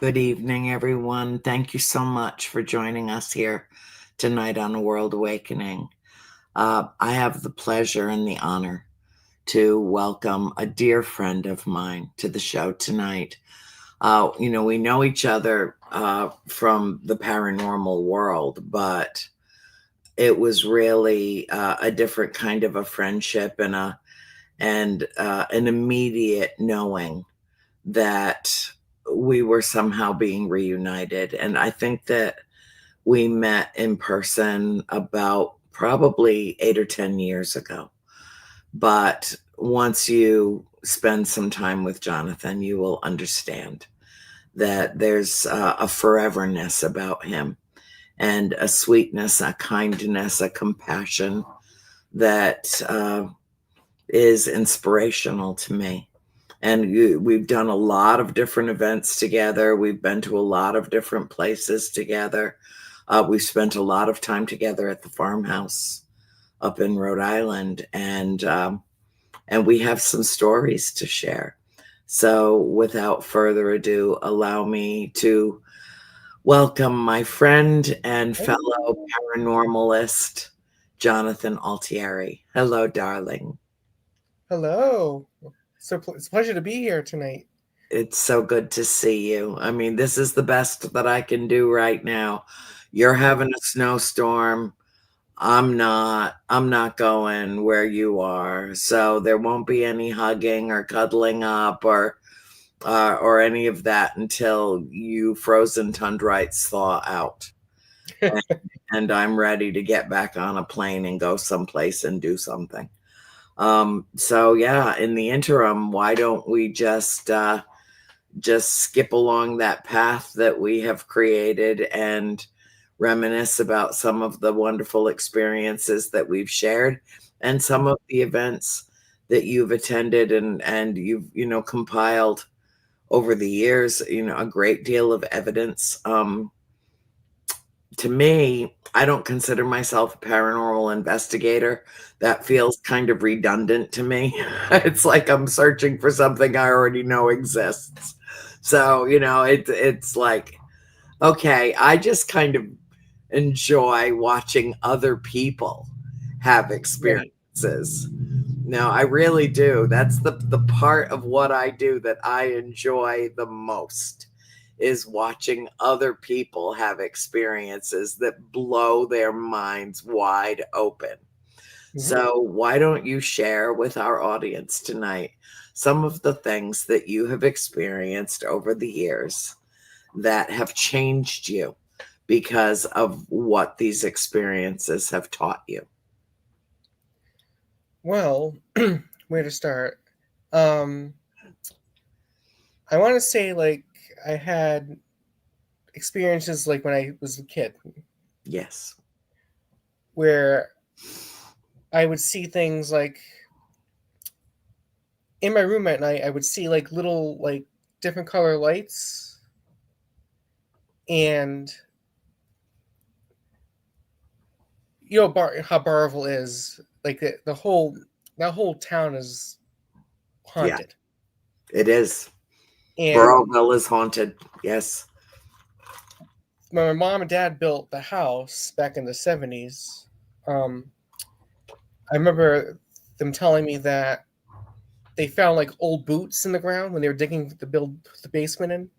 Good evening, everyone. Thank you so much for joining us here tonight on A World Awakening. I have the pleasure and the honor to welcome a dear friend of mine to the show tonight. We know each other from the paranormal world, but it was really a different kind of a friendship and an immediate knowing that we were somehow being reunited. And I think that we met in person about probably 8 or 10 years ago. But once you spend some time with Jonathan, you will understand that there's a foreverness about him and a sweetness, a kindness, a compassion that is inspirational to me. And we've done a lot of different events together. We've been to a lot of different places together. We've spent a lot of time together at the farmhouse up in Rhode Island, and we have some stories to share. So, without further ado, allow me to welcome my friend and fellow paranormalist, Jonathan Altieri. Hello, darling. Hello. It's a pleasure to be here tonight. It's so good to see you. I mean, this is the best that I can do right now. You're having a snowstorm. I'm not going where you are. So there won't be any hugging or cuddling up or any of that until you frozen tundrites thaw out. And, and I'm ready to get back on a plane and go someplace and do something. So yeah, in the interim, why don't we just skip along that path that we have created and reminisce about some of the wonderful experiences that we've shared and some of the events that you've attended and you've compiled over the years, a great deal of evidence. To me, I don't consider myself a paranormal investigator. That feels kind of redundant to me. It's like I'm searching for something I already know exists. So, it's like, okay, I just kind of enjoy watching other people have Right. experiences. No, I really do. That's the part of what I do that I enjoy the most is watching other people have experiences that blow their minds wide open. hmm So, why don't you share with our audience tonight some of the things that you have experienced over the years that have changed you because of what these experiences have taught you? Well, where to start? Um, I want to say I had experiences like when I was a kid Yes. where I would see things like in my room at night. I would see like little different color lights, and how Barville is like the whole that whole town is Yeah, haunted. it is. And Burrowville is haunted. Yes. when my mom and dad built the house back in the 70s, um, I remember them telling me that they found like old boots in the ground when they were digging to build the basement in.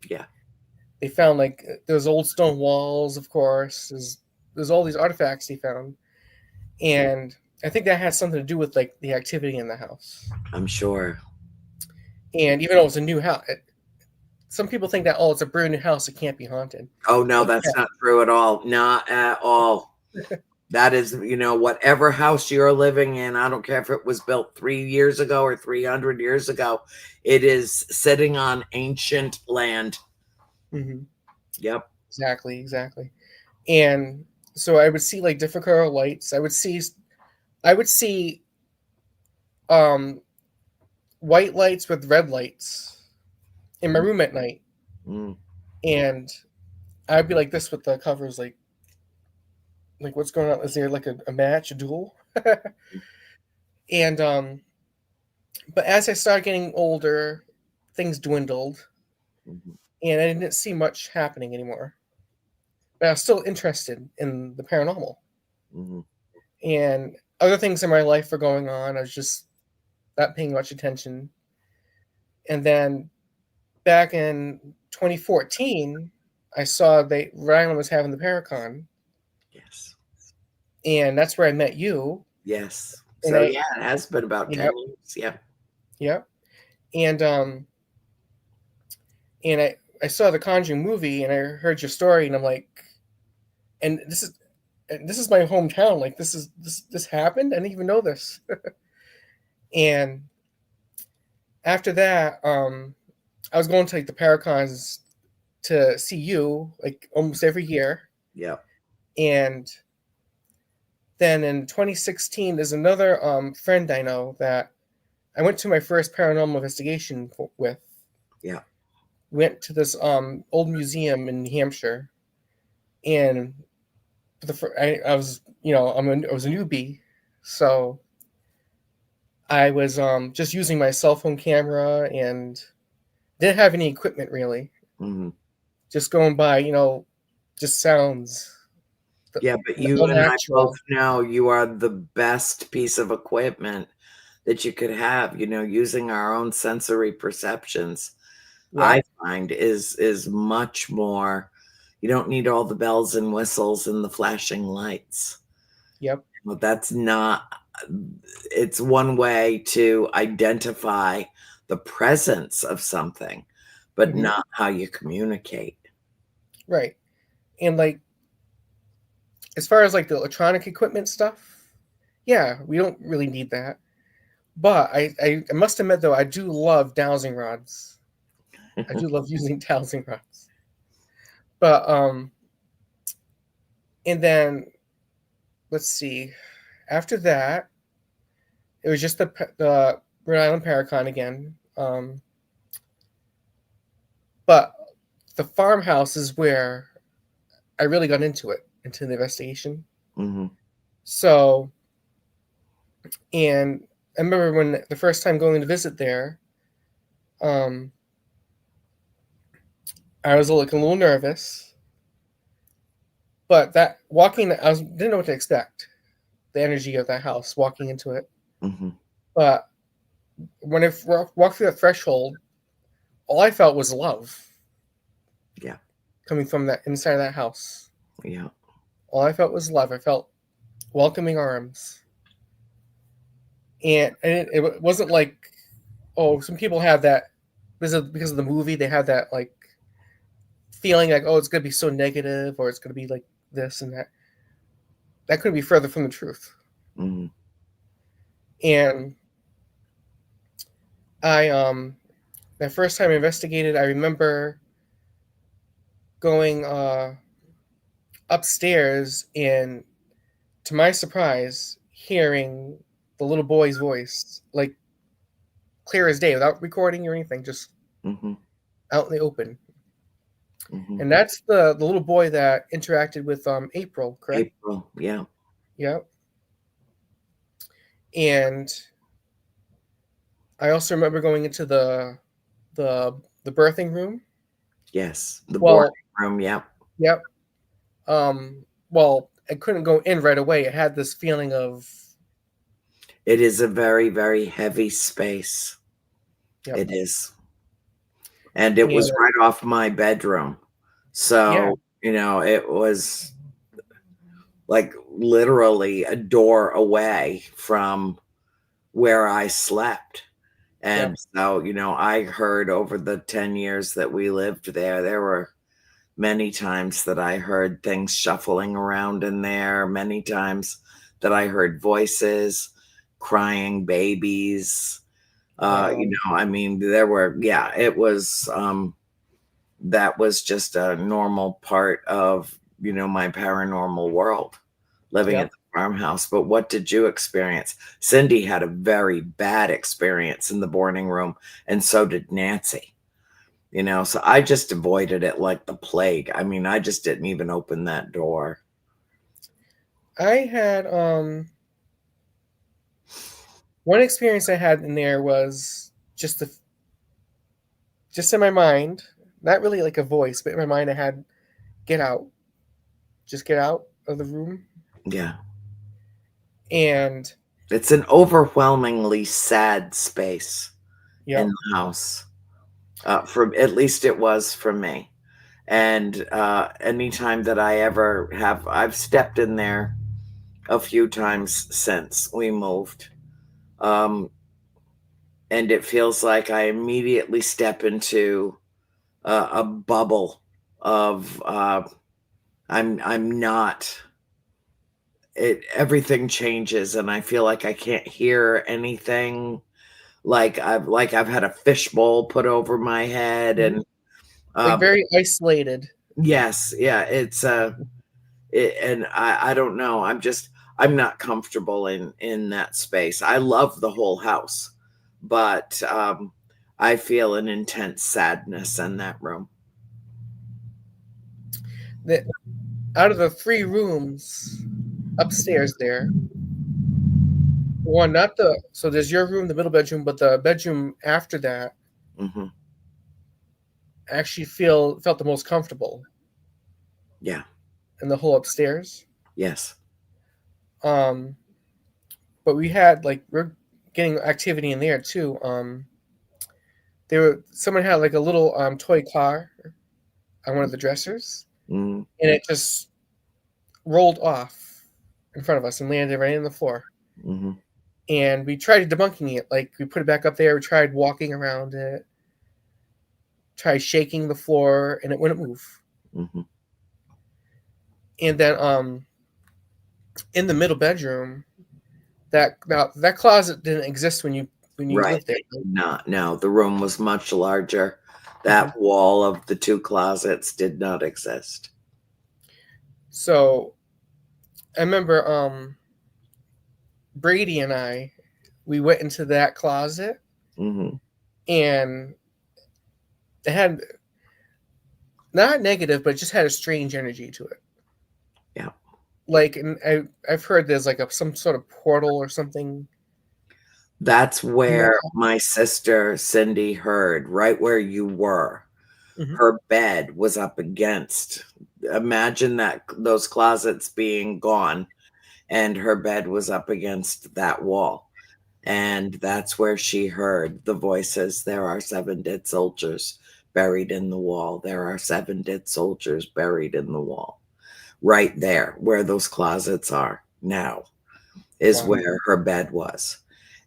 Yeah. They found like those old stone walls, of course. There's all these artifacts they found, and I think that had something to do with like the activity in the house. I'm sure. And even though it's a new house, some people think that it's a brand new house, it can't be haunted. Oh, no, But that's not true at all. Not at all. That is, whatever house you're living in, I don't care if it was built 3 years ago or 300 years ago, it is sitting on ancient land. hmm Yep. exactly. And so I would see like different color lights. I would see um white lights with red lights in my room at night, Mm. and I'd be like this with the covers, like what's going on? Is there like a match, a duel? And but as I started getting older, things dwindled, Mhm. and I didn't see much happening anymore. But I was still interested in the paranormal, Mhm. and other things in my life were going on. I was just not paying much attention. And then back in 2014, I saw Rhode Island was having the Paracon, Yes. and that's where I met you. Yes. And So yeah, it has been about yep, 10 years. Yeah. yep, and I saw the Conjuring movie, and I heard your story, and I'm like, and this is my hometown. Like this happened. I didn't even know this. And after that, I was going to like the Paracons to see you like almost every year. Yeah. And then in 2016, there's another friend I know that I went to my first paranormal investigation with. Yeah. Went to this old museum in New Hampshire, and I was I was a newbie, so I was just using my cell phone camera and didn't have any equipment really. Mhm. Just going by, just sounds, Yeah, but you all and I both natural. know you are the best piece of equipment that you could have, using our own sensory perceptions, I Yep, find is much more. You don't need all the bells and whistles and the flashing lights. yep, Well, that's not it's one way to identify the presence of something, but hmm, not how you communicate. right. And like as far as like the electronic equipment stuff, yeah, we don't really need that. But I must admit though, I do love dowsing rods. I do love using dowsing rods. But and then let's see. After that, it was just the Rhode Island Paracon again. But the farmhouse is where I really got into the investigation. Mhm. So, and I remember when the first time going to visit there, um, I was like a little nervous, but that walking, didn't know what to expect. The energy of that house, walking into it. Mhm. But when I walked through that threshold, all I felt was love Yeah. coming from that inside of that house. Yeah. All I felt was love. I felt welcoming arms, and it wasn't like, oh, some people have that because of the movie. They have that like feeling like, oh, it's gonna be so negative, or it's gonna be like this and that. That couldn't be further from the truth. Mhm. And I that first time I investigated, I remember going upstairs and, to my surprise, hearing the little boy's voice, like clear as day, without recording or anything, just Mhm. out in the open. Mhm. And that's the little boy that interacted with April, correct? April, yeah. Yep. And I also remember going into the birthing room. Yes, the boarding Well, room, yep. yep. Well, I couldn't go in right away. It had this feeling of, It is a very, very heavy space. yep. It is. And it was And right off my bedroom. yeah, So, it was like literally a door away from where I slept. yep, And so, I heard over the 10 years that we lived there, there were many times that I heard things shuffling around in there, many times that I heard voices, crying babies. wow, I mean, there were, yeah, it was, that was just a normal part of, my paranormal world, living at yep. the farmhouse. But what did you experience? Cindy had a very bad experience in the boarding room, and so did Nancy. So I just avoided it like the plague. I mean, I just didn't even open that door. I had one experience I had in there was just in my mind. not really like a voice, but in my mind I had, "Get out, just get out of the room." Yeah. And It's an overwhelmingly sad space in yep, the house. For at least it was for me. And anytime that I've stepped in there a few times since we moved. Um, and it feels like I immediately step into a bubble of I'm not it everything changes and I feel like I can't hear anything, like I've had a fishbowl put over my head mhm, and like uh very isolated. yes, yeah, and I don't know, I'm not comfortable in that space. I love the whole house, but I feel an intense sadness in that room. That out of the 3 rooms upstairs there, one not the so there's your room, the middle bedroom, but the bedroom after that Hmm. actually felt the most comfortable Yeah. in the whole upstairs. Yes. Um, but we're getting activity in there too. Someone had like a little toy car on one of the dressers, Mm-hmm. and it just rolled off in front of us and landed right on the floor. Mm-hmm. And we tried debunking it. Like we put it back up there. We tried walking around it, tried shaking the floor, and it wouldn't move. Mm-hmm. And then in the middle bedroom, that closet didn't exist when you Right. lived there. It did not. No, the room was much larger. Mhm. That wall of the two closets did not exist. So I remember Brady and we went into that closet, Hmm. and it had not negative, but it just had a strange energy to it. Yeah. Like, and I've heard there's like some sort of portal or something That's in that where closet. my sister Cindy heard, right where you were. Hmm. Her bed was up against. Imagine that those closets being gone and her bed was up against that wall. And that's where she heard the voices. There are 7 dead soldiers buried in the wall. There are 7 dead soldiers buried in the wall. Right there, where those closets are now, is Wow. where her bed was.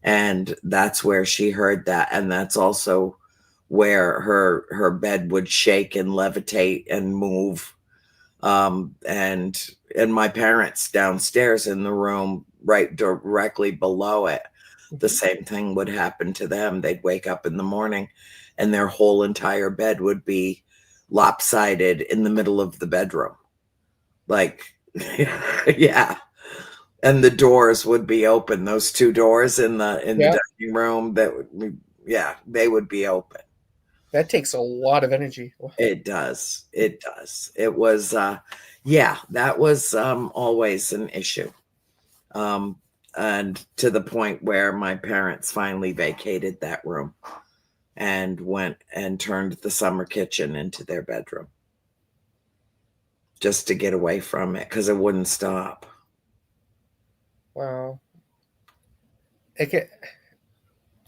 And that's where she heard that. And that's also where her bed would shake and levitate and move. And my parents downstairs in the room right directly below it, the Hmm. same thing would happen to them. They'd wake up in the morning and their whole entire bed would be lopsided in the middle of the bedroom. Like, yeah. And the doors would be open. Those two doors in the Yeah, dining room yeah, they would be open. that takes a lot of energy. It does. It does. It was yeah, that was always an issue. Um and to the point where my parents finally vacated that room and went and turned the summer kitchen into their bedroom just to get away from it because it wouldn't stop. Wow. It get,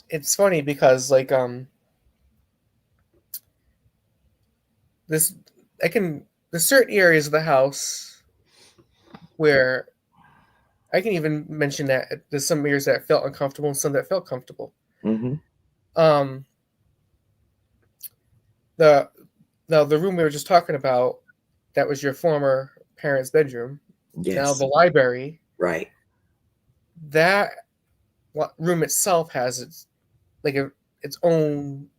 it's funny because like this I can there's certain areas of the house where I can even mention that there's some areas that felt uncomfortable and some that felt comfortable. Hmm. Um, the the room we were just talking about, that was your former parents' bedroom. Now Yes. the library, Right. that room itself has its own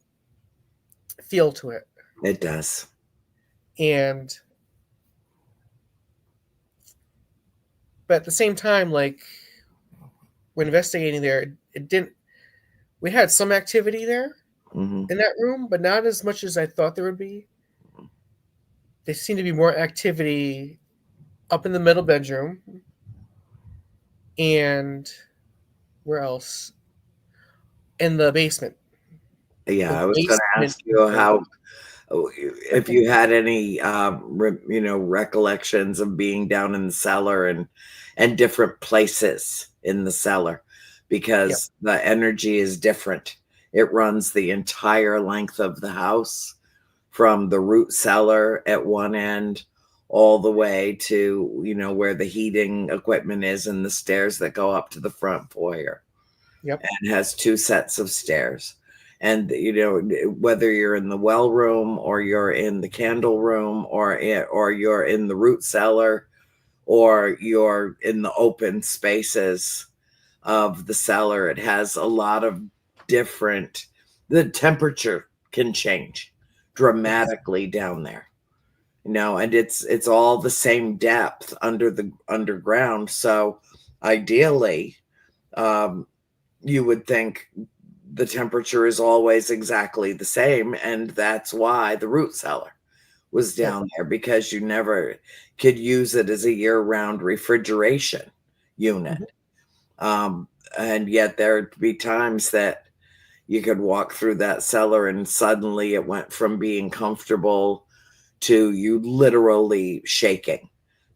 feel to it, It does. and but at the same time, like when investigating there, it didn't. We had some activity there Hmm. in that room, but not as much as I thought there would be. There seemed to be more activity up in the middle bedroom, and where else? In the basement. Yeah, The I was going to basement ask you area. how if you had any, recollections of being down in the cellar and different places in the cellar, Yep. because the energy is different. It runs the entire length of the house from the root cellar at one end all the way to, where the heating equipment is and the stairs that go up to the front foyer, Yep. and has two sets of stairs. And whether you're in the well room or you're in the candle room or you're in the root cellar or you're in the open spaces of the cellar, it has a lot of different, the temperature can change Yes. dramatically down there, and it's all the same depth under the underground. So ideally, um you would think the temperature is always exactly the same, and that's why the root cellar was Yep. down there, because you never could use it as a year-round refrigeration unit. Mhm. um, and yet there'd be times that you could walk through that cellar and suddenly it went from being comfortable to you literally shaking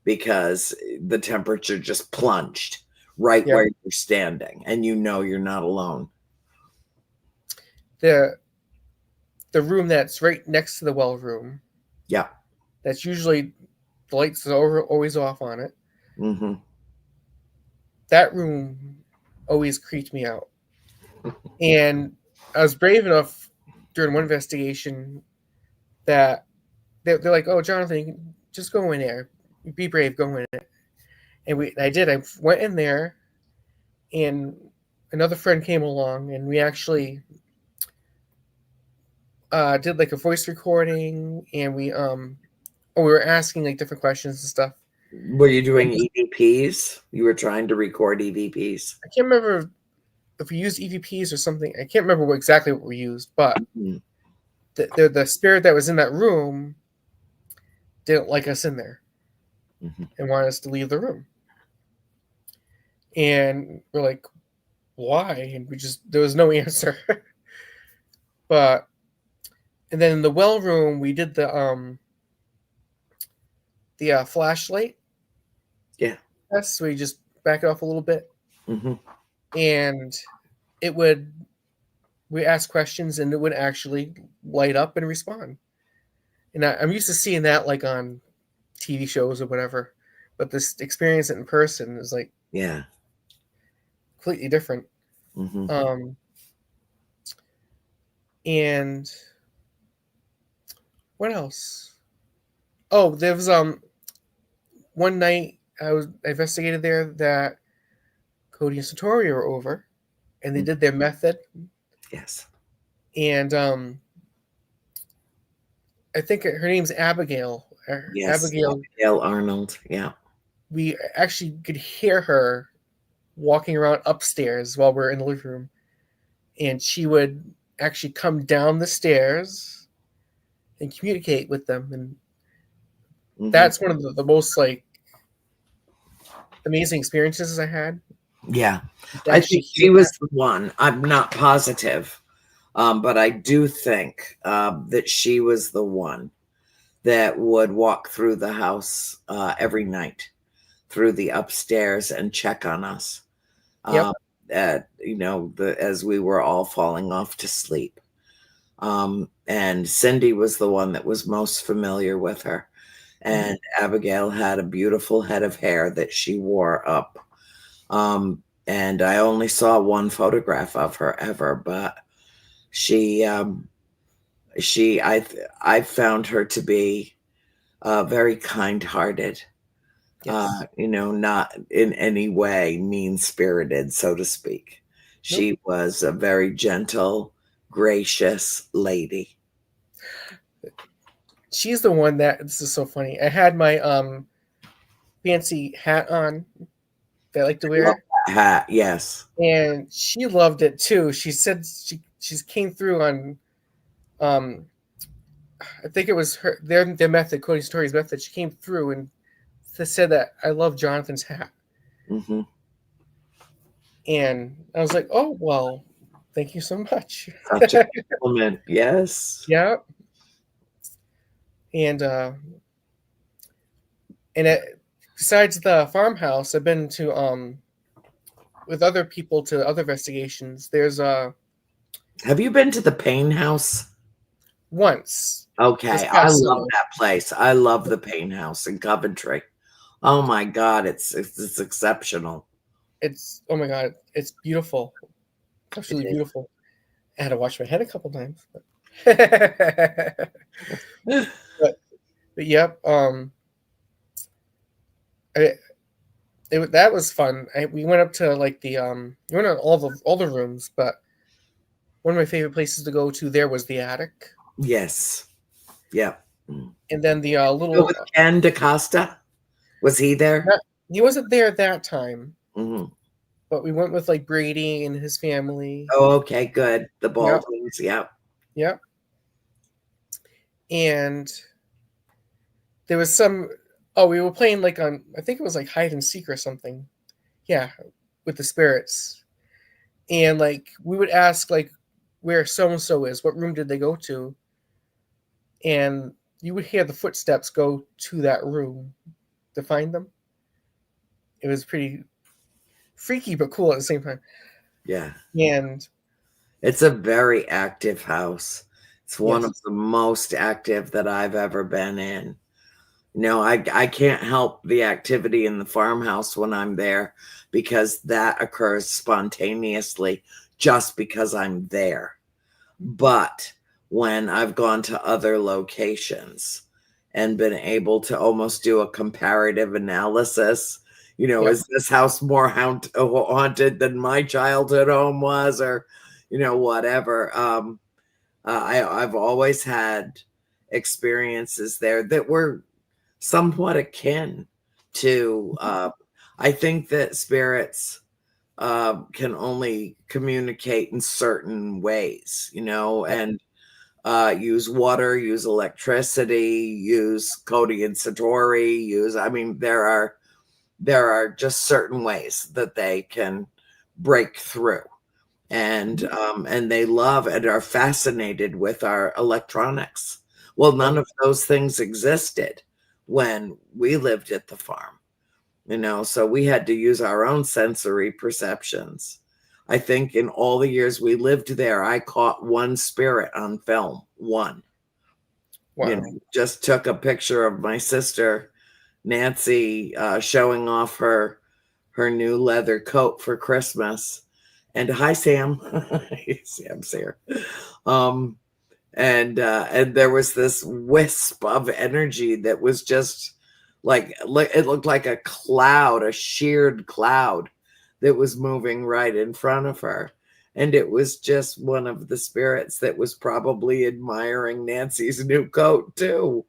because the temperature just plunged right Yep. where you're standing, and you're not alone. The the room that's right next to the well room, Yeah. that's usually the lights are always off on it. Mhm. That room always creeped me out. And I was brave enough during one investigation that they're like, "Oh, Jonathan, just go in there. Be brave, go in it." And I did. I went in there, and another friend came along, and we actually did like a voice recording, and we were asking like different questions and stuff. Were you And doing EVPs? You were trying to record EVPs? I can't remember if we used EVPs or something. I can't remember exactly what we used, but Mhm. the spirit that was in that room didn't like us in there Mhm. and wanted us to leave the room. And we're like, why? And there was no answer. But and then in the well room, we did the flashlight Yeah. test. So we just back it off a little bit, Mhm. and it would we ask questions, and it would actually light up and respond. And I'm used to seeing that like on TV shows or whatever, but this experience it in person is like Yeah. completely different. Mhm. Um, and what else? Oh, there was one night I investigated there that Cody and Satori were over, and they Mm. did their method, Yes. and I think her name's Abigail. Yes. Abigail. Abigail Arnold. Yeah. We actually could hear her walking around upstairs while we're in the living room, and she would actually come down the stairs and communicate with them, and Mhm. that's one of the most like amazing experiences I had Yeah. to I actually think hear she that. was the one. I'm not positive, but I do think that she was the one that would walk through the house every night, through the upstairs, and check on us. Yep. Um, as we were all falling off to sleep. And Cindy was the one that was most familiar with her. Hmm. And Abigail had a beautiful head of hair that she wore up. And I only saw one photograph of her ever, but she, I found her to be very kind-hearted. Yes. Not in any way mean-spirited, so to speak. Nope. She was a very gentle, gracious lady. She's the one that this is so funny. I had my fancy hat on that I like to I love wear, that hat. Yes. and she loved it too. She said she came through on um I think it was their method, Cody Story's method. She came through and said that I love Jonathan's hat, Hmm. and I was like, oh well, thank you so much. Such a compliment. Yes. Yeah. And besides the farmhouse, I've been to with other people to other investigations. There's Have you been to the Pain House? once this Okay, I past love summer. that place. I love the Pain House in Coventry. Oh my god, it's exceptional. It's, oh my god, it's beautiful, It absolutely is. beautiful. I had to wash my head a couple times, but, but yep. I, that was fun. We went up to like we went to all the rooms, but one of my favorite places to go to there was the attic, Yes. Yep. Mm. and then the Go little. with Ken DaCosta? Was he there? Not, he wasn't there at that time, Mhm. but we went with like Brady and his family. Oh, okay, good. The Yep, Baldwins, yep. yep. And there was some. Oh, we were playing like on. I think it was like hide and seek or something. Yeah, with the spirits, and like we would ask like where so and so is. What room did they go to? And you would hear the footsteps go to that room to find them. It was pretty freaky but cool at the same time. Yeah. And It's a very active house. It's one yes, of the most active that I've ever been in. No, I can't help the activity in the farmhouse when I'm there because that occurs spontaneously just because I'm there. But when I've gone to other locations and been able to almost do a comparative analysis, yep. is this house more haunted than my childhood home was, or, whatever. I've always had experiences there that were somewhat akin to. I think that spirits can only communicate in certain ways, and use water, use electricity, use Cody and Satori, I mean, there are just certain ways that they can break through. And they love and are fascinated with our electronics. Well, none Oh, of those things existed when we lived at the farm, so we had to use our own sensory perceptions. I think in all the years we lived there, I caught one spirit on film. One, wow. just took a picture of my sister Nancy showing off her new leather coat for Christmas. And hi, Sam. Sam's here. Um, and there was this wisp of energy that was just like it looked like a cloud, a sheared cloud that was moving right in front of her. And it was just one of the spirits that was probably admiring Nancy's new coat too.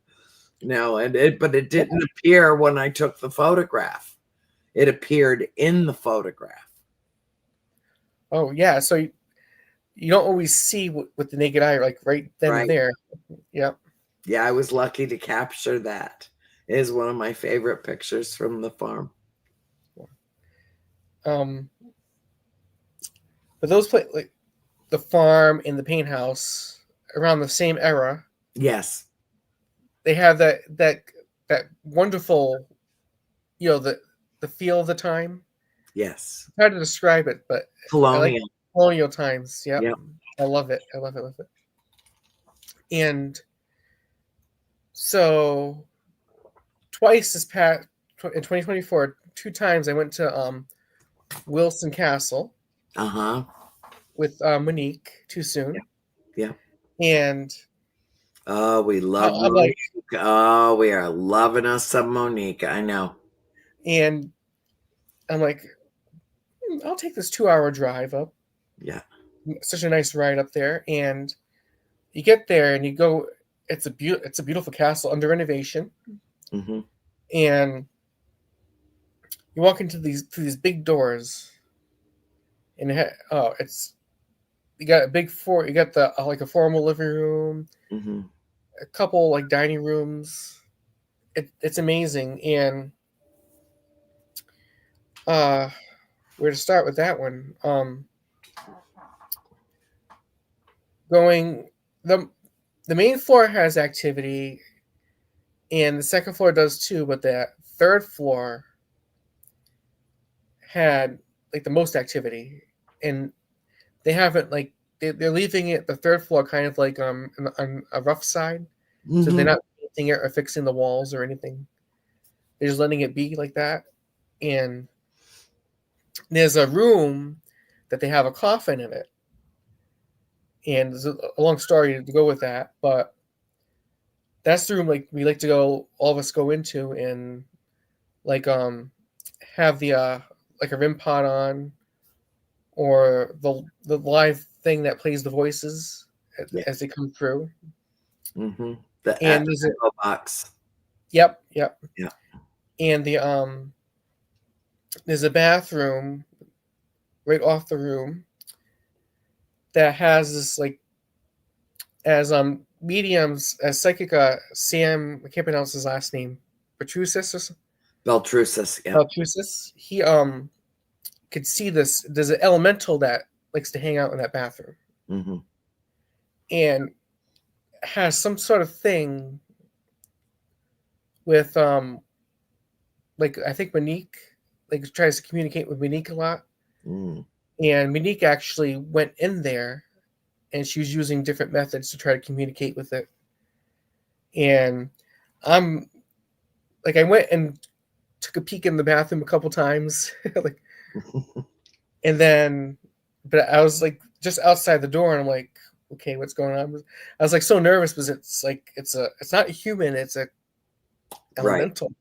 No, but it didn't appear when I took the photograph. It appeared in the photograph. Oh yeah. So you don't always see with the naked eye, like right then and Right. there. Yep. Yeah, I was lucky to capture that. It is one of my favorite pictures from the farm. Um, but those play like the farm and the paint house around the same era. Yes. They have that wonderful, the feel of the time. Yes. It's hard to describe it, but I like Colonial. colonial times. Yep, Yep. I love it. I love it. Love it. And so twice this past in 2024, two times I went to Wilson Castle Uh-huh. with Monique too Yeah. soon, Yeah. and Oh, we love I'm like, Monique. Oh, we are loving us some Monique. I know. and I'm like, I'll take this 2 hour drive up. Yeah. Such a nice ride up there, and you get there and you go. It's a beautiful castle under renovation, Hmm. and you walk into these big doors, and it's you got a big you got the like a formal living room, Hmm. a couple like dining rooms. It's amazing, and uh, where to start with that one? Going the the main floor has activity. and the second floor does too, but that third floor had like the most activity, and they haven't like they're leaving it the third floor kind of like on a rough side, so they're Mm-hmm. not painting it or fixing the walls or anything. They're just letting it be like that. And there's a room that they have a coffin in it, and there's a long story to go with that, but that's the room like we like to go, all of us go into, and like have the like a REM pod on, or the live thing that plays the voices Yeah. as they come through. Mm-hmm. The And there's a echo box. yep. Yeah. And there's a bathroom right off the room that has this like, as mediums, as psychic Sam, I can't pronounce his last name, Petrusis or Beltrusis. Yeah. Beltrusis. He could see this. There's an elemental that likes to hang out in that bathroom, Mm-hmm. and has some sort of thing with like I think Monique, like tries to communicate with Monique a lot, Mm. and Monique actually went in there, and she was using different methods to try to communicate with it. And I'm like, I went and took a peek in the bathroom a couple times, like, and then, but I was like just outside the door, and I'm like, okay, what's going on? I was like so nervous because it's like it's not human, it's a Right. elemental.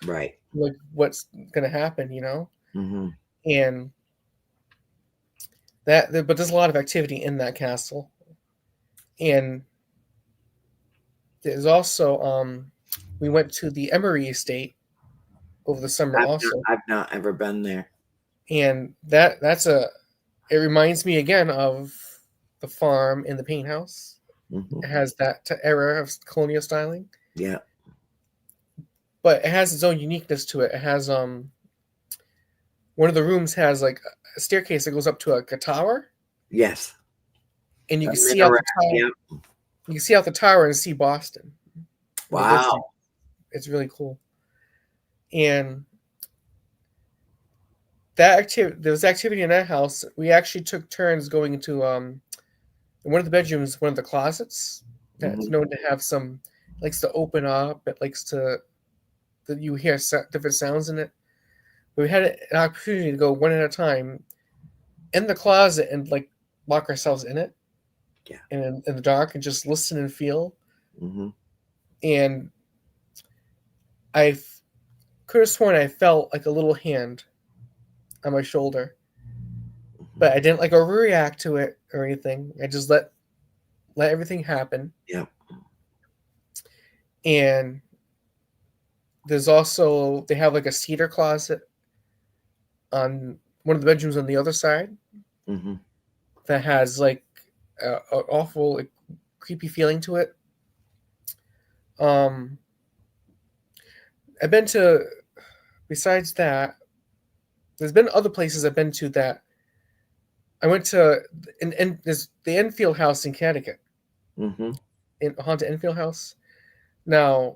Right. Like, what's gonna happen, you know? Mm-hmm. And but there's a lot of activity in that castle, and there's also we went to the Emery estate over the summer also, I've not ever been there. and it reminds me again of the farm in the paint house. Mm-hmm. It has that era of colonial styling, Yeah. but it has its own uniqueness to it. It has one of the rooms has like a staircase that goes up to a tower, Yes. and you A can see out minaret. the tower. Yeah. You can see out the tower and see Boston in the distance. Wow. It's really cool. And that activity, there was activity in that house. We actually took turns going into in one of the bedrooms, one of the closets that's Mm-hmm. known to have some, likes to open up. It likes to that you hear different sounds in it. But we had an opportunity to go one at a time in the closet and like lock ourselves in it, Yeah. and in the dark, and just listen and feel. Mm-hmm. And I could have sworn I felt like a little hand on my shoulder, but I didn't like overreact to it or anything. I just let everything happen. Yeah. And there's also, they have like a cedar closet on one of the bedrooms on the other side Mm-hmm. that has like an awful like creepy feeling to it. Um, I've been to, besides that, there's been other places I've been to that I went to. In there's the Enfield House in Connecticut, Mm-hmm. in Haunted Enfield House. Now,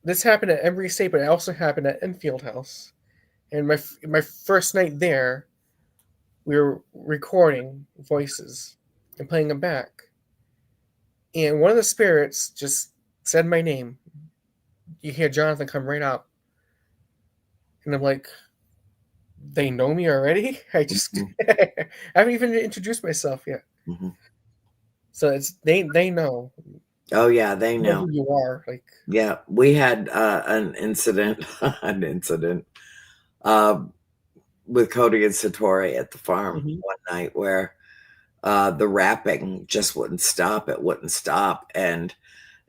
this happened at Embry State, but it also happened at Enfield House. And my first night there, we were recording voices and playing them back. And one of the spirits just said my name. You hear Jonathan come right out. And I'm like, they know me already? Mm-hmm. I haven't even introduced myself yet. Mm-hmm. So it's they know. Oh yeah, they They know know. who you are. Like, Yeah, we had an incident, an incident uh, with Cody and Satori at the farm mhm, one night where the rapping just wouldn't stop. It wouldn't stop, and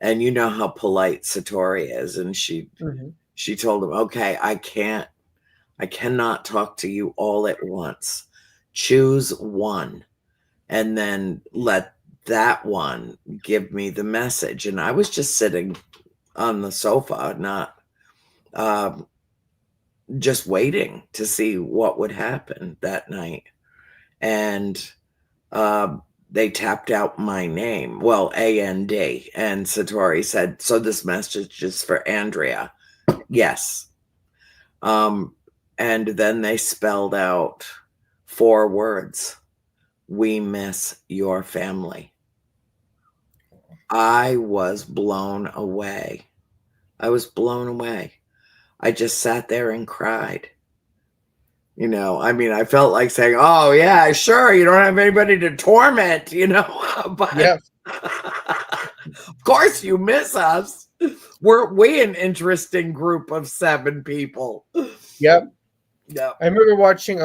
you know how polite Satori is, and mhm, she told him, "Okay, I cannot talk to you all at once. Choose one, and then let that one give me the message." And I was just sitting on the sofa, not um, just waiting to see what would happen that night. And they tapped out my name. Well, AND. And Satori said, "So this message is for Andrea." Yes. And then they spelled out 4 words: "We miss your family." I was blown away. I was blown away. I just sat there and cried. I mean, I felt like saying, "Oh, yeah, sure, you don't have anybody to torment," but Yep. of course you miss us. We're we an interesting group of 7 people. Yep. Yep. I remember watching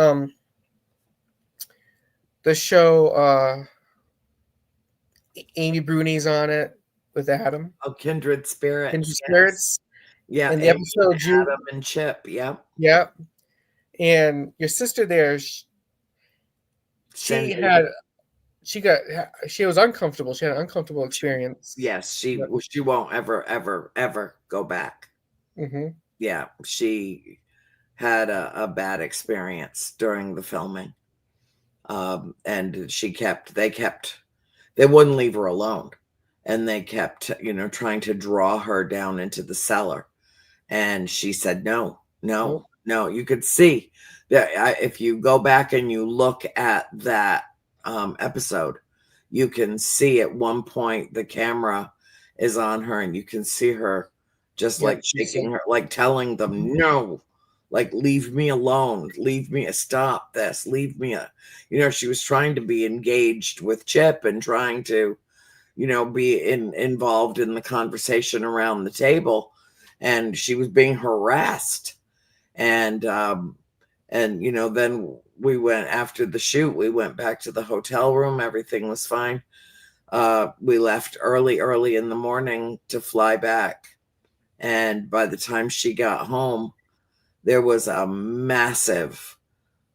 the show Amy Bruni's on it with Adam. Oh, kindred spirits. Kindred Yes. Spirits. Yeah, In the Amy, episode Adam, and Chip. Yep. Yep. And your sister there, she Cindy. she was uncomfortable. She had an uncomfortable experience. Yes, she Yep. she won't ever go back. Mm-hmm. Yeah, she had a bad experience during the filming. And they wouldn't leave her alone. And they kept, trying to draw her down into the cellar. And she said, no, no, Nope. no. You could see that if you go back and you look at that episode, you can see at one point the camera is on her and you can see her just Yep. like shaking her, like telling them, no, like, leave me alone, leave me, stop this, leave me. She was trying to be engaged with Chip and trying to, be involved in the conversation around the table. And she was being harassed. And then we went after the shoot, we went back to the hotel room. Everything was fine. We left early in the morning to fly back. And by the time she got home, there was a massive,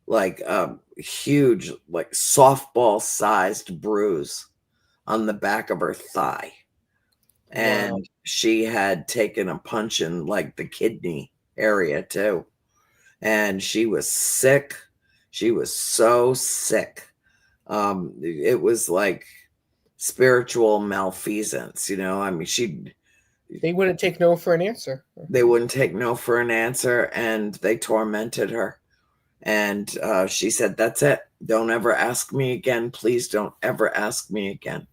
like a huge, like softball sized bruise on the back of her thigh. And Wow. she had taken a punch in like the kidney area too. And she was sick. She was so sick. It was like spiritual malfeasance, I mean, They wouldn't take no for an answer. they wouldn't take no for an answer, and they tormented her. And she said, "That's it. Don't ever ask me again. Please don't ever ask me again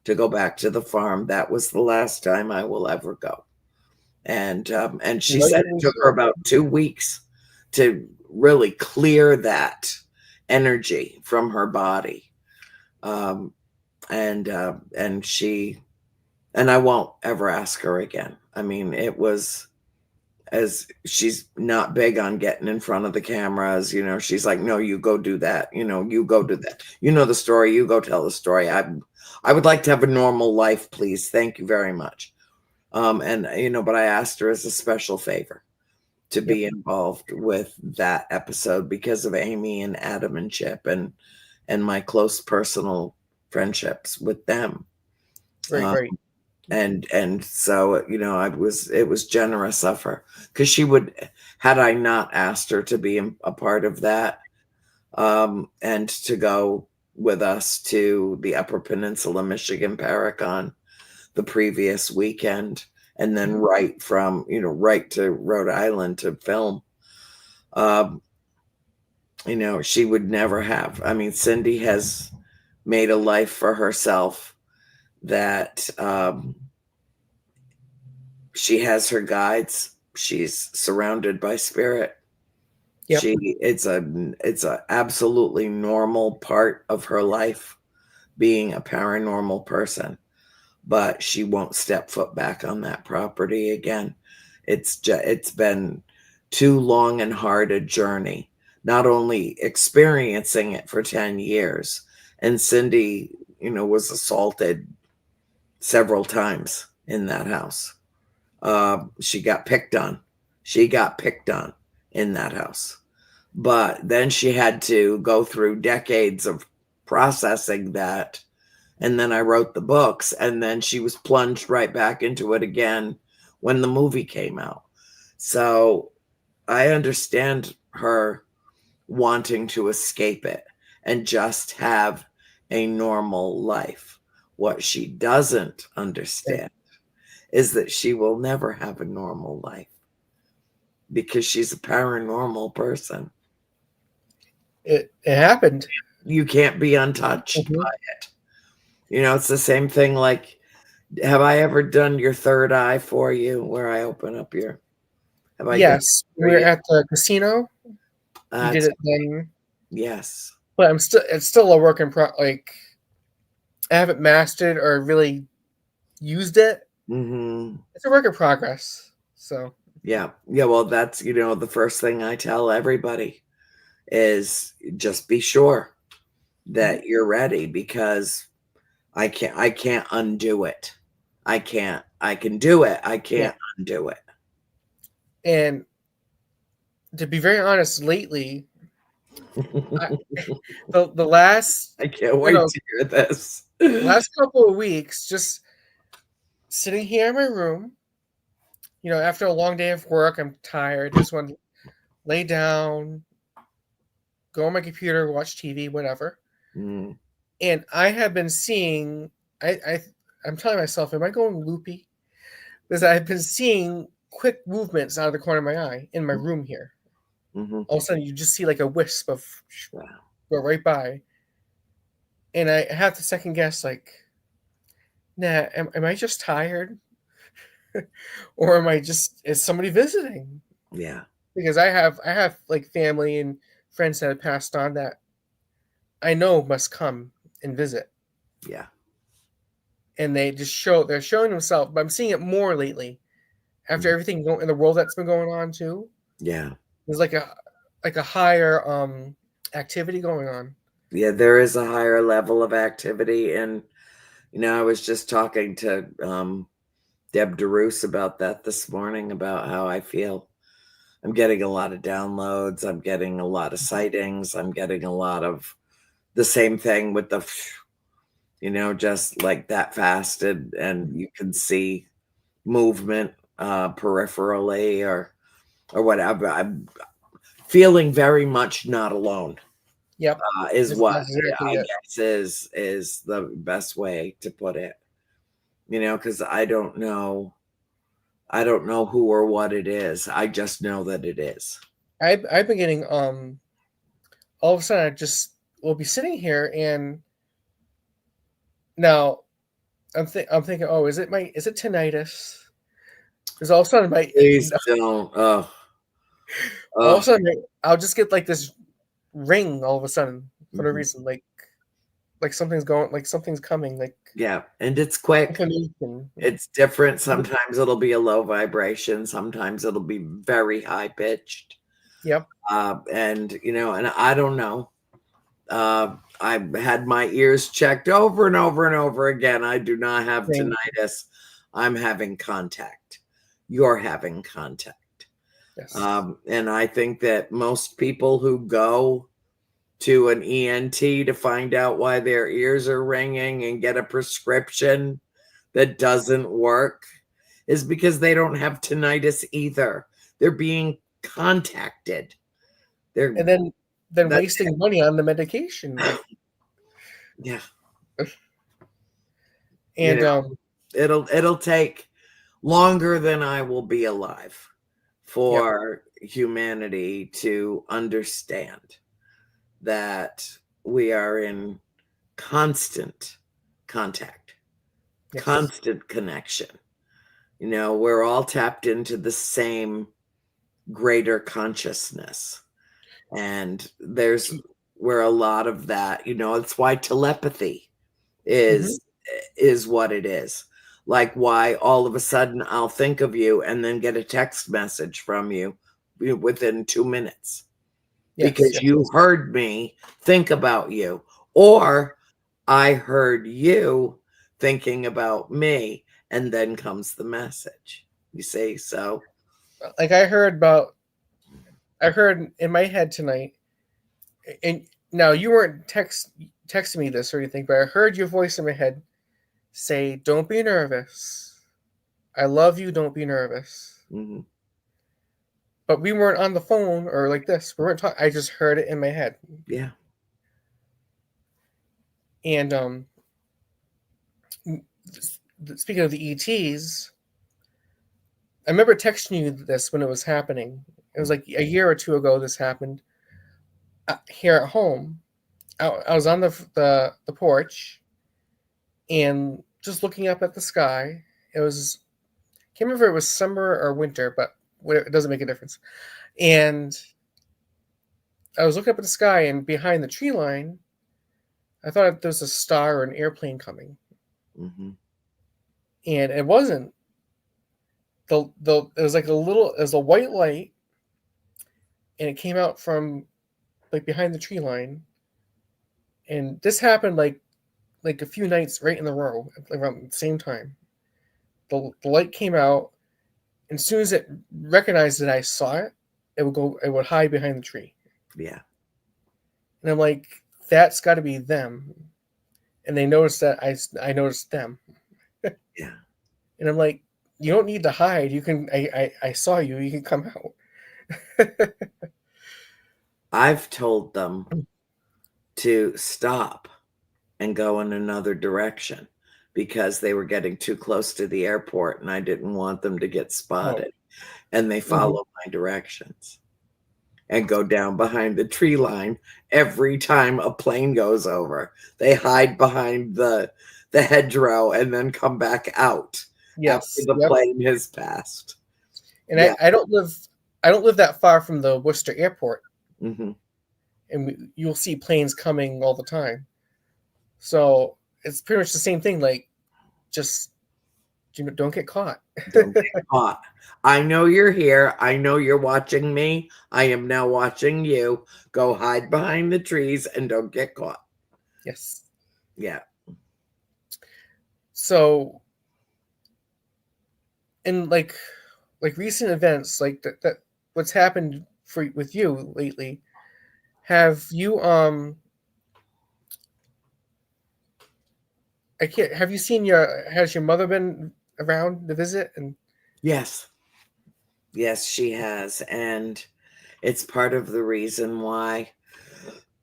to go back to the farm. That was the last time I will ever go." And she said it took her about 2 weeks to really clear that energy from her body. And I won't ever ask her again. I mean, it was, as she's not big on getting in front of the cameras, she's like, "No, you go do that. You go do that. You know the story. You go tell the story. I would like to have a normal life, please. Thank you very much." But I asked her as a special favor to be involved with that episode because of Amy and Adam and Chip and my close personal friendships with them. Right. And so, it was generous of her, because she would, had I not asked her to be a part of that, and to go with us to the Upper Peninsula, Michigan Paracon the previous weekend, and then right to Rhode Island to film, she would never have. I mean, Cindy has made a life for herself that, she has her guides. She's surrounded by spirit. Yep. It's a absolutely normal part of her life, being a paranormal person, but she won't step foot back on that property again. It's been too long and hard a journey, not only experiencing it for 10 years. And Cindy, was assaulted several times in that house. She got picked on. She got picked on in that house. But then she had to go through decades of processing that. And then I wrote the books, and then she was plunged right back into it again when the movie came out. So I understand her wanting to escape it and just have a normal life. What she doesn't Right. understand is that she will never have a normal life because she's a paranormal person. It happened. You can't be untouched Mhm. by it. It's the same thing like, have I ever done your third eye for you where I open up your, have I done Yes, it for we were you? at the casino. You did That's it then, yes. but it's still a work in like I haven't mastered or really used it. Hmm. It's a work in progress. So, Yeah. Yeah. Well, that's, the first thing I tell everybody is just be sure mhm. that you're ready because I can't undo it. I can do it. I Yeah. can't undo it. And to be very honest, lately, I, the last I can't you wait know to hear this. last couple of weeks, just sitting here in my room, after a long day of work, I'm tired. Just want to lay down, go on my computer, watch TV, whatever. Mm, And I have been seeing. I, I I'm telling myself, am I going loopy? Because I've been seeing quick movements out of the corner of my eye in my room here. mhm. All of a sudden, you just see like a wisp of Wow. go right by, and I have to second guess, like, nah, am I just tired, or am I just is somebody visiting? Yeah. Because I have like family and friends that have passed on that I know must come and visit, Yeah. and they're showing themselves. But I'm seeing it more lately after Mhm. everything going in the world that's been going on too. Yeah. There's like a higher activity going on. Yeah, there is a higher level of activity, and, I was just talking to, Deb DeRoos about that this morning, about how I feel. I'm getting a lot of downloads, I'm getting a lot of sightings, I'm getting a lot of the same thing with the just like that fast, and you can see movement, peripherally or whatever. I'm feeling very much not alone, Yep, is what that's exactly I it. guess is the best way to put it, because I don't know who or what it is. I just know that it is. I've been getting all of a sudden I just will be sitting here and now I'm thinking, oh, is it tinnitus? Because all of a sudden Please don't. Oh, all of oh, a sudden I'll just get like this ring all of a sudden for no mhm. reason, like something's going, like something's coming, like Yeah, and it's quick. information. It's different. Sometimes it'll be a low vibration, sometimes it'll be very high pitched. Yep, And I don't know. I've had my ears checked over and over and over again. I do not have same. tinnitus. I'm having contact. You're having contact. Yes, And I think that most people who go to an ENT to find out why their ears are ringing and get a prescription that doesn't work is because they don't have tinnitus either. They're being contacted. They're and then that wasting money on the medication, like, Yeah, you and know, it'll take longer than I will be alive yep, for humanity to understand that we are in constant contact, yes, constant connection. We're all tapped into the same greater consciousness. And there's where a lot of that, it's why telepathy hmm is is what it is. Like why all of a sudden I'll think of you and then get a text message from you within 2 minutes yes, because yes, you yes. heard me think about you, or I heard you thinking about me, and then comes the message. You see? So, Like I heard in my head tonight, and now you weren't texting me this or anything, but I heard your voice in my head say, "Don't be nervous. I love you. Don't be nervous." mhm, But we weren't on the phone or like this. We weren't talking. I just heard it in my head. yeah. And speaking of the ETs, I remember texting you this when it was happening. It was like a year or two ago. This happened here at home. I was on the porch and just looking up at the sky. It was, can't remember if it was summer or winter, but it doesn't make a difference. And I was looking up at the sky, and behind the tree line, I thought there was a star or an airplane coming, Mm-hmm. and it wasn't. The it was like it was a white light, and it came out from like behind the tree line, and this happened like a few nights right in a row around the same time. The light came out, and as soon as it recognized that I saw it, it would hide behind the tree. Yeah. And I'm like, that's got to be them. And they noticed that I noticed them. Yeah. And I'm like, you don't need to hide. You can I saw you. You can come out. I've told them to stop and go in another direction because they were getting too close to the airport and I didn't want them to get Oh, spotted. And they mhm. follow my directions and go down behind the tree line every time a plane goes over. They hide behind the hedgerow and then come back out after Yes. the Yep. plane has passed. And Yeah. I don't live that far from the Worcester airport, Hmm. and you'll see planes coming all the time. So it's pretty much the same thing. Like, just don't get caught. Don't get caught. I know you're here. I know you're watching me. I am now watching you. Go hide behind the trees and don't get caught. Yes. Yeah. So, in like recent events, like that what's happened for with you lately, have you I can't have you seen your has your mother been around to visit? And Yes. Yes, she has. And it's part of the reason why,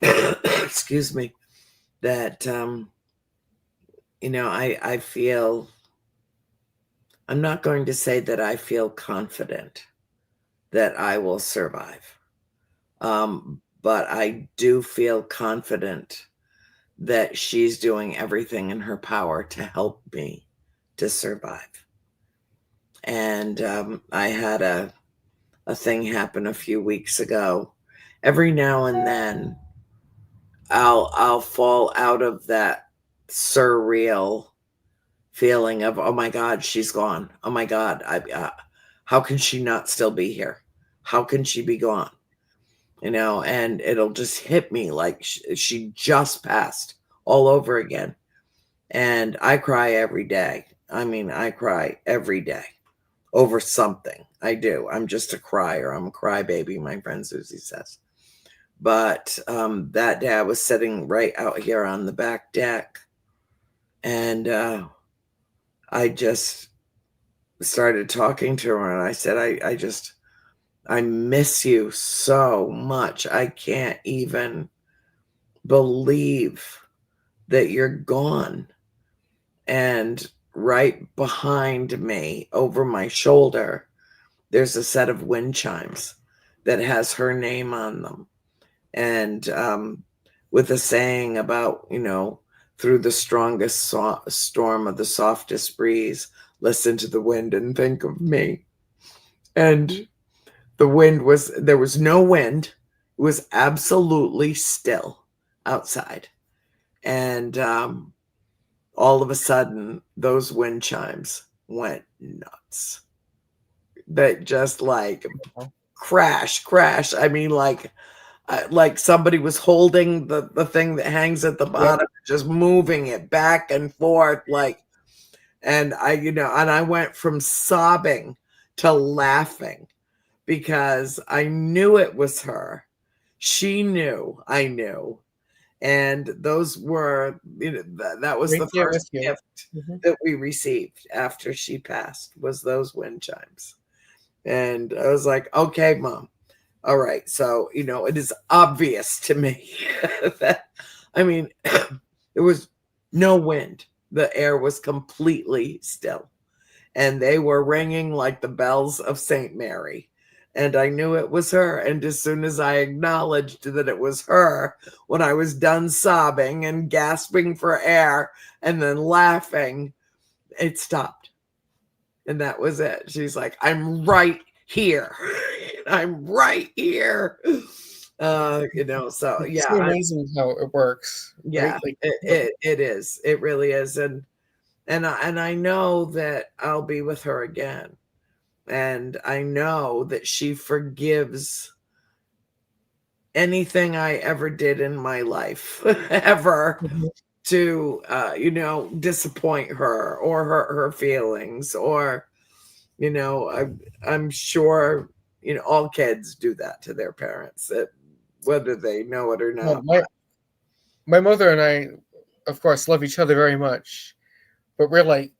excuse me, that, I feel, I'm not going to say that I feel confident that I will survive. But I do feel confident that she's doing everything in her power to help me to survive. And I had a thing happen a few weeks ago. Every now and then, I'll fall out of that surreal feeling of, oh my God, she's gone. Oh my God, how can she not still be here? How can she be gone? And it'll just hit me like she just passed all over again. And I cry every day. I mean, I cry every day over something. I do. I'm just a crier. I'm a crybaby, my friend Susie says. But that day I was sitting right out here on the back deck and I just started talking to her and I said, I miss you so much. I can't even believe that you're gone. And right behind me, over my shoulder, there's a set of wind chimes that has her name on them. And with a saying about, through the strongest storm of the softest breeze, listen to the wind and think of me. And there was no wind. It was absolutely still outside. And all of a sudden, those wind chimes went nuts. That just like crash, crash. I mean, like somebody was holding the thing that hangs at the yep. bottom, just moving it back and forth, and I went from sobbing to laughing because I knew it was her. She knew I knew. And those were, that was Right the there first with you. gift Hmm. that we received after she passed was those wind chimes. And I was like, okay, Mom. All right. So, it is obvious to me that, I mean, There was no wind. The air was completely still. And they were ringing like the bells of St. Mary. And I knew it was her. And as soon as I acknowledged that it was her, when I was done sobbing and gasping for air and then laughing, it stopped. And that was it. She's like, I'm right here. I'm right here. So It's yeah, so amazing how it works, yeah, right? Like, it is. It really is. And I know that I'll be with her again. And I know that she forgives anything I ever did in my life, ever, Mhm. to disappoint her or hurt her feelings, or I'm sure all kids do that to their parents, whether they know it or Well, not. my mother and I, of course, love each other very much, but we're like,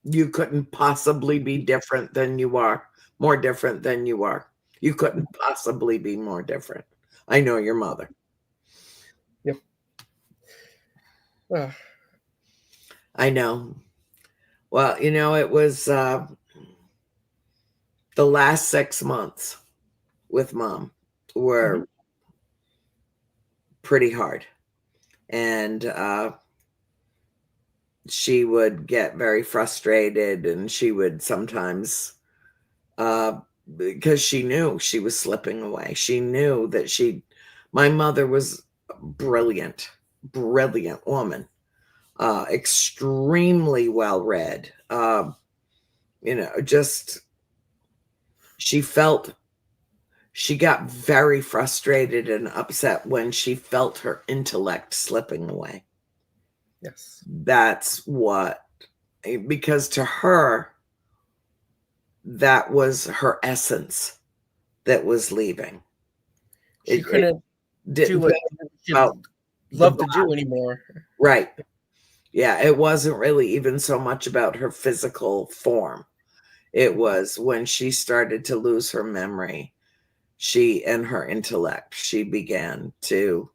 You couldn't possibly be different than you are, more different than you are. You couldn't possibly be more different. I know your mother. yep. Uh, I know. Well, it was the last 6 months with mom mhm. were pretty hard. And she would get very frustrated, and she would sometimes, uh, because she knew she was slipping away. She knew that my mother was a brilliant, brilliant woman, extremely well read. Just she felt she got very frustrated and upset when she felt her intellect slipping away. Yes. That's what, because to her, that was her essence that was leaving. She It couldn't do didn't what think she about the loved to body. do anymore. Right. Yeah, it wasn't really even so much about her physical form. It was when she started to lose her memory, she and her intellect, she began to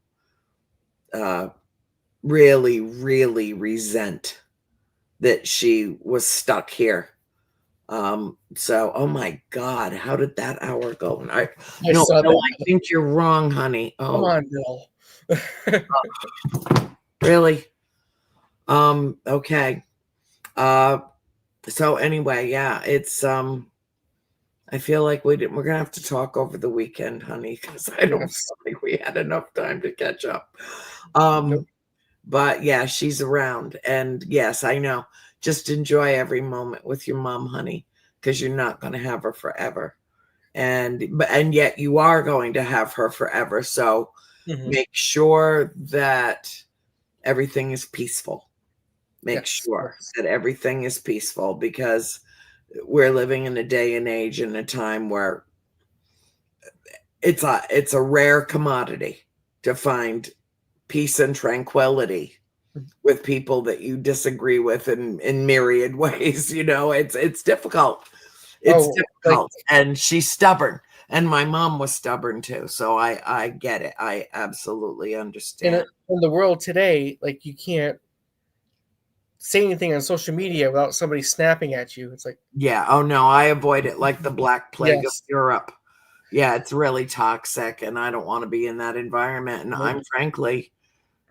uh, really, really resent that she was stuck here. So, oh my God, how did that hour go? And I no, saw Bill, that. I think you're wrong, honey. Come Oh, on, Bill. really? Okay. Uh, so anyway, yeah, it's, I feel like we're gonna have to talk over the weekend, honey, because I don't Yes. feel like we had enough time to catch up. Nope. Um, but yeah, she's around, and yes, I know. Just enjoy every moment with your mom, honey, because you're not gonna have her forever. And yet you are going to have her forever. So Mhm. make sure that everything is peaceful. Make Yes, of sure course. that everything is peaceful, because we're living in a day and age and a time where it's a rare commodity to find peace and tranquility Mhm. with people that you disagree with in myriad ways. It's difficult. It's Oh, like difficult, and she's stubborn, and my mom was stubborn too. So I get it. I absolutely understand. in the world today, like you can't say anything on social media without somebody snapping at you. It's like, Yeah. Oh no, I avoid it like the Black Plague of yes, Europe. Yeah, it's really toxic, and I don't want to be in that environment. And nope, I'm frankly,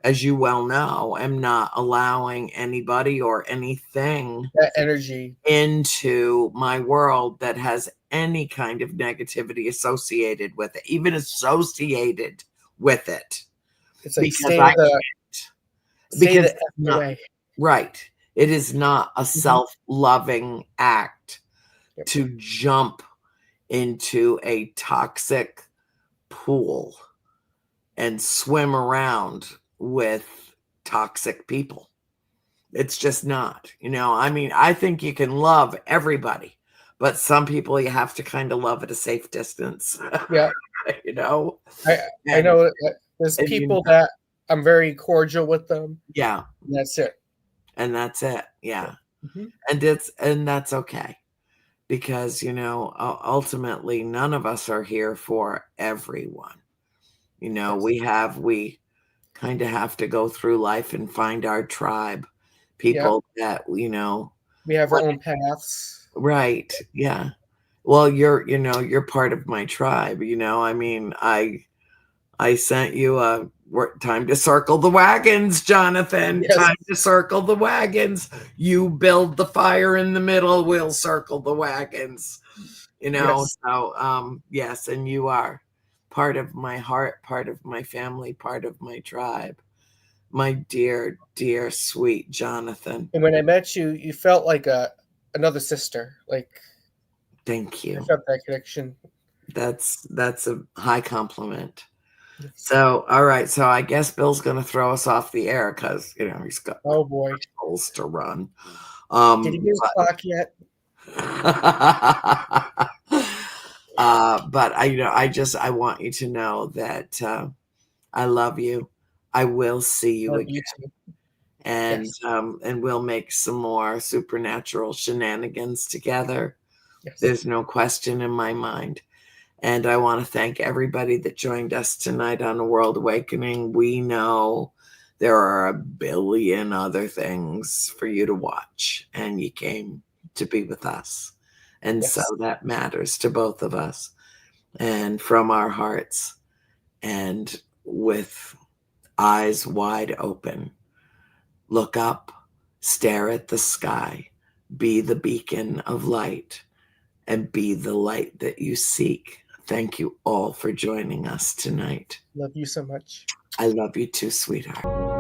as you well know, am not allowing anybody or anything that energy. into my world that has any kind of negativity associated with it, even associated with it, It's like because I stay because the it's F not away. right. It is not a Mhm. self-loving act Yep. to jump into a toxic pool and swim around with toxic people. It's just not. I mean, I think you can love everybody, but some people you have to kind of love at a safe distance, Yeah, you know? I I And know that there's and people that I'm very cordial with them, yeah, and that's it. and that's it. Yeah. Yeah. Mhm. And that's okay, because, ultimately none of us are here for everyone. Yes. We kind of have to go through life and find our tribe, Yep. people that, you know, We have our what, own paths. right. Yeah. Well, you're part of my tribe, I mean, I sent you a time to circle the wagons, Jonathan. Yes. Time to circle the wagons. You build the fire in the middle, we'll circle the wagons. Yes. So yes, and you are part of my heart, part of my family, part of my tribe. My dear, dear, sweet Jonathan. And when I met you, you felt like another sister. Like Thank I you. felt that connection. That's a high compliment. Yes. So, all right. So I guess Bill's going to throw us off the air because he's got Oh boy. holes to run. Did he get his clock yet? But I want you to know that I love you. I will see you Love again, you too. Yes. and we'll make some more supernatural shenanigans together. Yes. There's no question in my mind. And I want to thank everybody that joined us tonight on A World Awakening. We know there are a billion other things for you to watch, and you came to be with us. And so Yes. that matters to both of us. And from our hearts and with eyes wide open, look up, stare at the sky, be the beacon of light, and be the light that you seek. Thank you all for joining us tonight. Love you so much. I love you too, sweetheart.